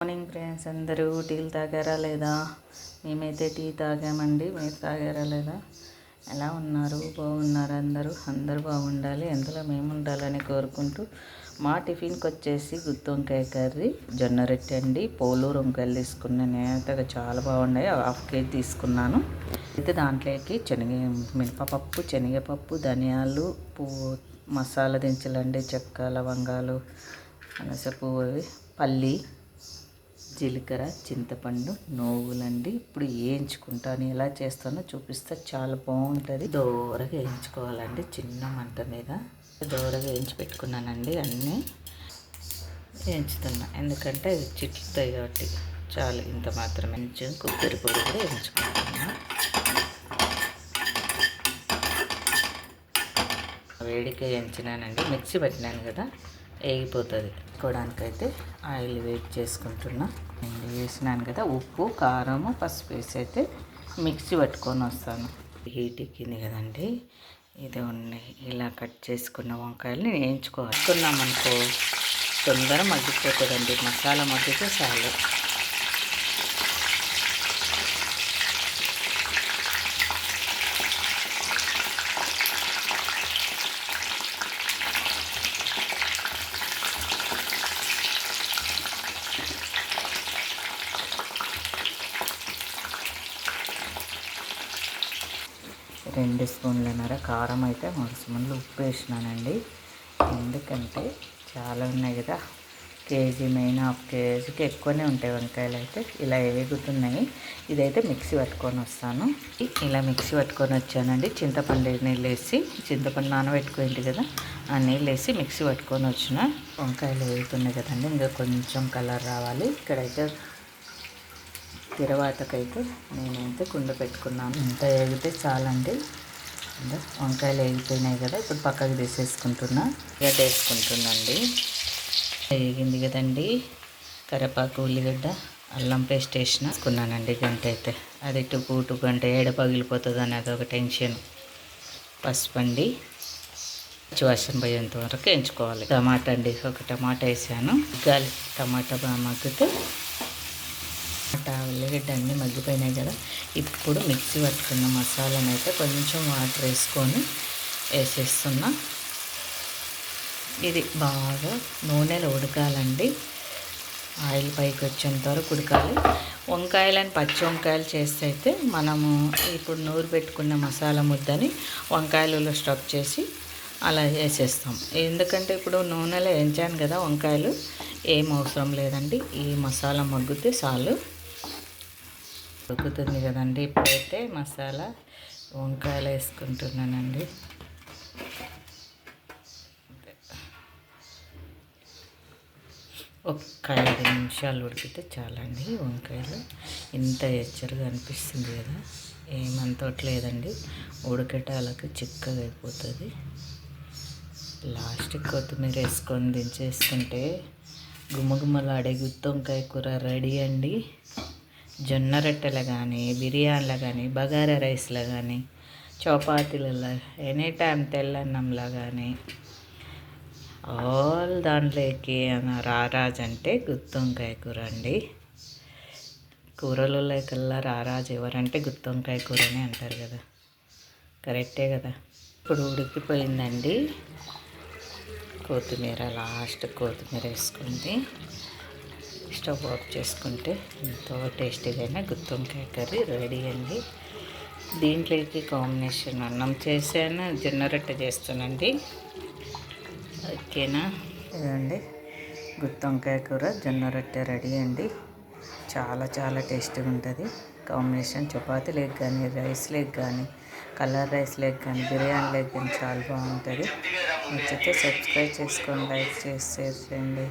Morning friends, అందరూ టీలు తాగారా లేదా? మేమైతే టీ తాగామండి. మీరు తాగారా లేదా? ఎలా ఉన్నారు? బాగున్నారు? అందరూ బాగుండాలి, అందులో మేము ఉండాలని కోరుకుంటూ మా టిఫిన్కి వచ్చేసి గుత్తి వంకాయ కర్రీ, జొన్న రొట్టె అండి. పోలూరు వంకాయలు తీసుకున్నాను. నేనైతే చాలా బాగున్నాయి, 1/2 కేజీ తీసుకున్నాను. అయితే దాంట్లోకి మినపప్పు, శనగపప్పు, ధనియాలు, మసాలా దినుసులండి, చెక్క, లవంగాలు, అనాస పువ్వు, పల్లి, జీలకర్ర, చింతపండు, నువ్వులండి. ఇప్పుడు వేయించుకుంటాను. ఎలా చేస్తానో చూపిస్తే చాలా బాగుంటుంది. దోరగా వేయించుకోవాలండి, చిన్న మంట మీద దోరగా వేయించి పెట్టుకున్నానండి. అన్నీ వేయించుతున్నా, ఎందుకంటే అవి చిట్లుతాయి కాబట్టి. చాలు, ఇంత మాత్రమే. కొంచెం కొబ్బరి పొడి కూడా వేయించుకుంటున్నా. వేడికి వేయించినానండి, మిక్సీ పెట్టినాను కదా, వేగిపోతుంది. వేసుకోవడానికైతే ఆయిల్ వేట్ చేసుకుంటున్నా. వేసినాను కదా, ఉప్పు, కారము, పసుపు వేసి అయితే మిక్సీ పట్టుకొని వస్తాను. హీట్ ఎక్కింది కదండి, ఇది ఉన్నాయి. ఇలా కట్ చేసుకున్న వంకాయలని వేయించుకున్నామనుకో తొందర మగ్గిపోతుందండి. మసాలా మగ్గితే చాలు. రెండు స్పూన్లన్నర కారం అయితే 3 స్పూన్లు ఉప్పు వేసినానండి. ఎందుకంటే చాలా ఉన్నాయి కదా, కేజీ మెయిన్ 1/2 కేజీకి ఎక్కువనే ఉంటాయి వంకాయలు. అయితే ఇలా వేగుతున్నాయి. ఇదైతే మిక్సీ పట్టుకొని వస్తాను. ఇలా మిక్సీ పట్టుకొని వచ్చానండి. చింతపండు నీళ్ళు వేసి, చింతపండు నానబెట్టుకుంది కదా, ఆ నీళ్ళు వేసి మిక్సీ పట్టుకొని వచ్చిన. వంకాయలు వేగుతున్నాయి కదండి, ఇంకా కొంచెం కలర్ రావాలి. ఇక్కడైతే తిరువాతకైతే నేనైతే కుండ పెట్టుకున్నాను. ఇంత వేగితే చాలండి. వంకాయలు వేగిపోయినాయి కదా, ఇప్పుడు పక్కకు తీసేసుకుంటున్నా. గడ్డ వేసుకుంటున్నాండి. వేగింది కదండి, కరివేపాకు, ఉల్లిగడ్డ, అల్లం పేస్ట్ వేసుకున్నానండి. గంట అయితే అది ఇటు గంట ఏడ పగిలిపోతుంది అని అదొక టెన్షన్. పసుపు అండి, పచ్చివాసన పోయేంత వరకు వేయించుకోవాలి. టమాటా అండి, ఒక టమాటా వేసాను. గాలి టమాటా బాగా మగ్గితే, ఉల్లిగడ్డ అన్నీ మగ్గిపోయినాయి కదా, ఇప్పుడు మిక్సీ పట్టుకున్న మసాలాను అయితే కొంచెం వాటర్ వేసుకొని వేసేస్తున్నా. ఇది బాగా నూనెలో ఉడకాలండి. ఆయిల్ పైకి వచ్చేంత వరకు ఉడకాలి. వంకాయలని పచ్చి వంకాయలు చేస్తే అయితే మనము ఇప్పుడు నూరు పెట్టుకున్న మసాలా ముద్దని వంకాయలలో స్టఫ్ చేసి అలా వేసేస్తాం. ఎందుకంటే ఇప్పుడు నూనెలో వేయించాను కదా వంకాయలు, ఏం అవసరం లేదండి. ఈ మసాలా మగ్గితే చాలు. ఉడుకుతుంది కదండి, ఇప్పుడైతే మసాలా వంకాయలు వేసుకుంటున్నానండి. ఒక్క 5 నిమిషాలు ఉడికితే చాలండి. వంకాయలు ఇంత ఎచ్చరుగా అనిపిస్తుంది కదా, ఏమంతట్లేదండి. ఉడకటాలకు చిక్కగా అయిపోతుంది. లాస్ట్కి కొత్తిమీర వేసుకొని దించేసుకుంటే గుమ్మగుమ్మలాడే గుత్తి వంకాయ కూర రెడీ అండి. జొన్న రొట్టెలు కానీ, బిర్యానీలో కానీ, బగారా రైస్లో కానీ, చపాతీలలో, ఎనీ టైం తెల్లన్నంలో కానీ, ఆల్ దాంట్లోకి రారాజు అంటే గుత్తి వంకాయ కూర అండి. కూరలకల్లా రారాజు ఎవరంటే గుత్తి వంకాయ కూరనే అంటారు కదా, కరెక్టే కదా. ఇప్పుడు ఉడికిపోయిందండి. లాస్ట్ కొత్తిమీర వేసుకుంది. స్టవ్ ఆఫ్ చేసుకుంటే ఎంతో టేస్టీగా అయినా గుత్తి వంకాయ కర్రీ రెడీ అండి. దీంట్లోకి కాంబినేషన్ అన్నం చేశాను, జొన్న రొట్టె చేస్తానండి. ఓకేనా? ఇదండి గుత్తి వంకాయ కూర, జొన్న రొట్టె రెడీ అండి. చాలా చాలా టేస్టీగా ఉంటుంది. కాంబినేషన్ చపాతీ లేక్ కానీ, రైస్ లేక్ కానీ, కలర్ రైస్ లేక్ కానీ, బిర్యానీ లేక్ కానీ చాలా బాగుంటుంది. నచ్చితే సబ్స్క్రైబ్ చేసుకొని, లైక్ చేసి షేర్ చేయండి.